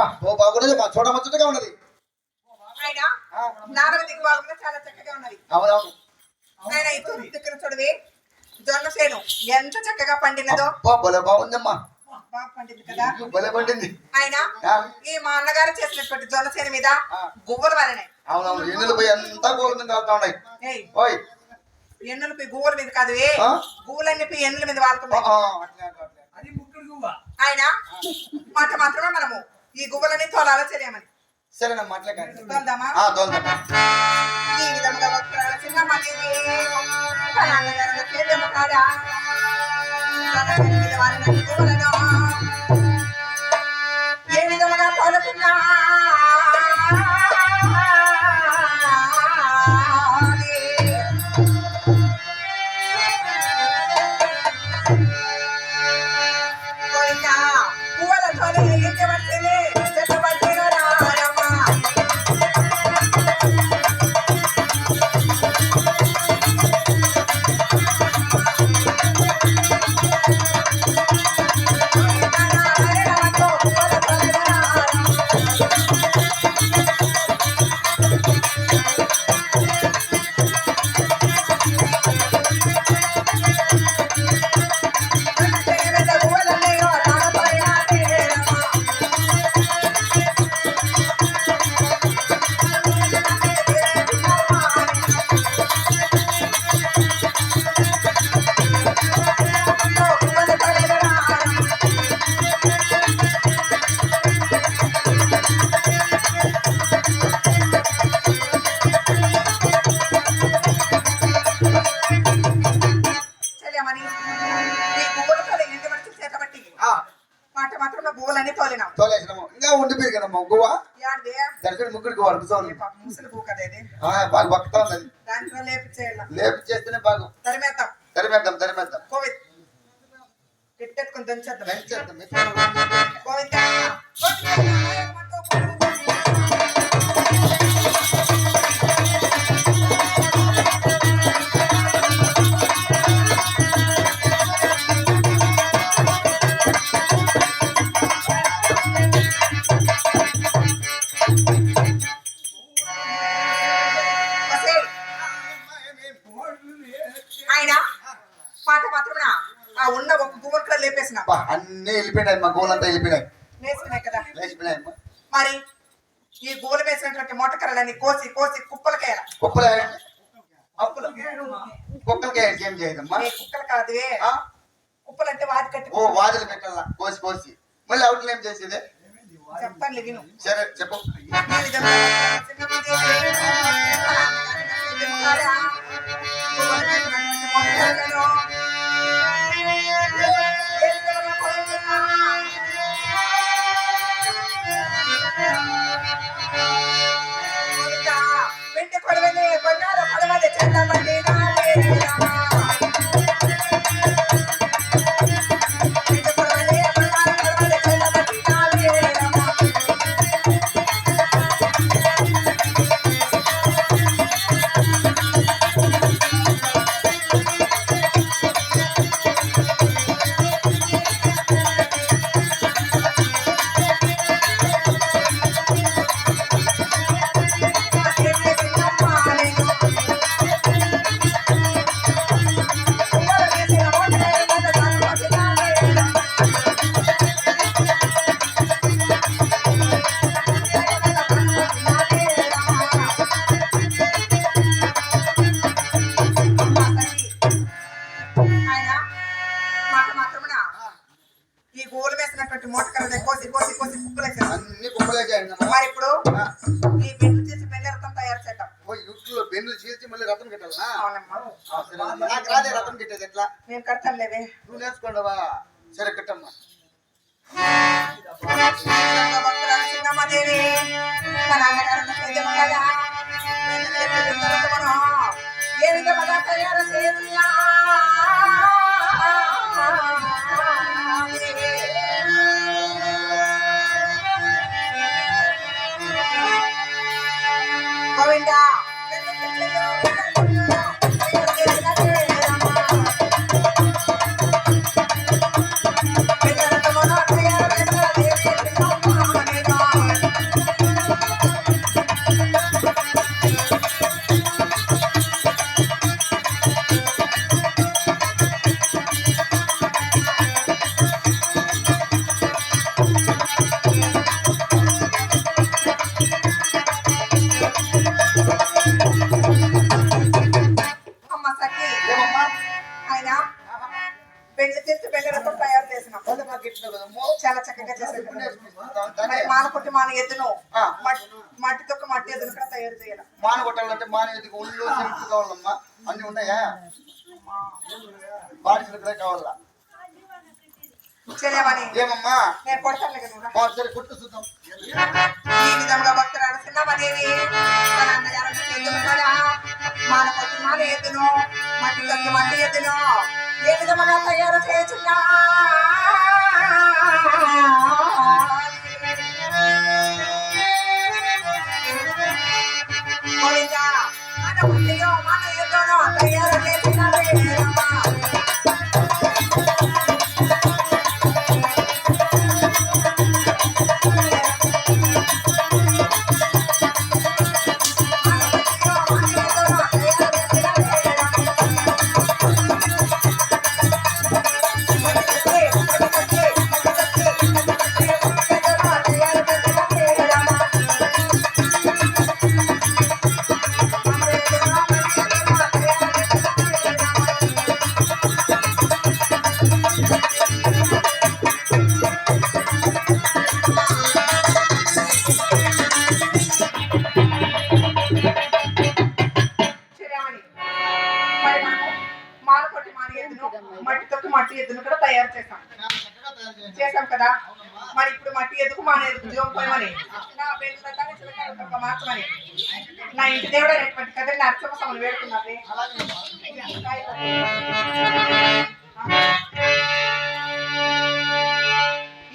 బాగున్నది చూడ ముచ్చటగా ఉన్నది. ఆయన నాలుగు దిగ్భాగంలో చాలా చక్కగా ఉన్నది. అవునవును. ఆయన ఇటు దిక్కున చూడవి జొన్న చేను ఎంత చక్కగా పండినదో. భలే బాగుందమ్మా. బాగా పండింది కదా. భలే పండింది. ఆయన ఈ మా అన్నగారు చేసినటువంటి జొన్న చేను మీద గువ్వలు వారినాయి. అవునవును. ఎన్నులు పోయి అంతా గోల మీద వెళ్తా ఉన్నాయి. ఎన్నులు పోయి గువ్వల మీద కాదు, గువ్వలన్నీ పోయి ఎన్నుల మీద వాళ్తున్నాయి. ఆయన మాట మాత్రమే మనము ఈ గువ్వలని తోలాలో చేయమని. సరేనమ్మా అట్లే కానీ తోలుదామా? ఈ విధంగా చిన్నమని కాదా గువ్వలను ఏ విధముగా తోలుకున్నా ఇంకా ఉండి పెరిగినమ్మా గువ్వ దర్శనం ముగ్గురికి వరకు బాగా బక్తా ఉన్నది. లేపి చేస్తేనే బాగా తరిమేద్దాం పెట్టెట్టుకుని దంచేద్దాం. ఆయన పాట మాత్రం ఆ ఉన్న ఒక గువ్వలు లేపేసిన అన్ని వెళ్ళిపోయినాయి. మా గోలంతా వెళ్ళిపోయినాయి. లేచిపోయినాయి కదా. లేచిపోయినాయి. మరి ఈ గోలు వేసినటువంటి మొట్టకరలని కోసి కోసి కుక్కలకేయాలి. కుక్కలకి ఏం చేయదమ్మా? కుక్కలు కాదు, కుప్పలు అంటే వాది కట్టి వాదులు పెట్టాల కోసి కోసి. మళ్ళీ అవుట్లు ఏం చేసేది చెప్తాను విను. సరే చెప్పు. వెంట కొడవలే బంగారు పడవలే చెల్లమండి మరి ఇప్పుడు ఈ బెండ్లు చేసి బెండ్ల రథం తయారు చేద్దాం. బెండ్లు చీల్చి మళ్ళీ రథం కట్టాలా? అవునమ్మా. నాకు రాదే రథం కట్టేది. ఎట్లా? నేను కడతాను లేవే. నువ్వు నేర్చుకోండవా? సరే కట్టమ్మా. చిన్నమ్మదేవి మన అన్నగారు ఏ విధంగా తయారు చేస్తున్నా గోవిందా మరి మాన కొట్టి మాన ఎద్దును ఆ. మట్టితో మట్టి ఎద్దును కూడా తయారు చేయాలి. మాన కొట్టాలంటే మాన ఎదుగు ఉళ్ళు చెంపు కావాలమ్మా. అన్ని ఉన్నాయా? బాడీలు కూడా కావాలా? చేయమని ఏమమ్మా? నేను కొడతాను కదా. సరే కుట్టు చూద్దాం. ఈ విధంగా భక్తురాడు చిన్నమనేవి తన అన్నగారు ఎద్దును కూడా మాన కొట్టి మాన ఎద్దును మట్టి తొక్కి మట్టి ఎద్దును ఏ విధముగా తయారు చేయుచున్నా గోవిందా మన మట్టిలో మన ఎద్దును తయారు చేసినదే రమ్మ. మరి మనము మానకొట్టి మాన ఎద్దును మట్టితో మట్టి ఎద్దును కూడా తయారు చేసాం కదా. మరి ఇప్పుడు మట్టి ఎద్దుకు మాన ఎద్దుకు జీవం పోయమని నా పేరు మార్చమని నా ఇంటి దేవుడు అనేటువంటి కదా నరసింహ స్వామిని వేడుకున్నారే.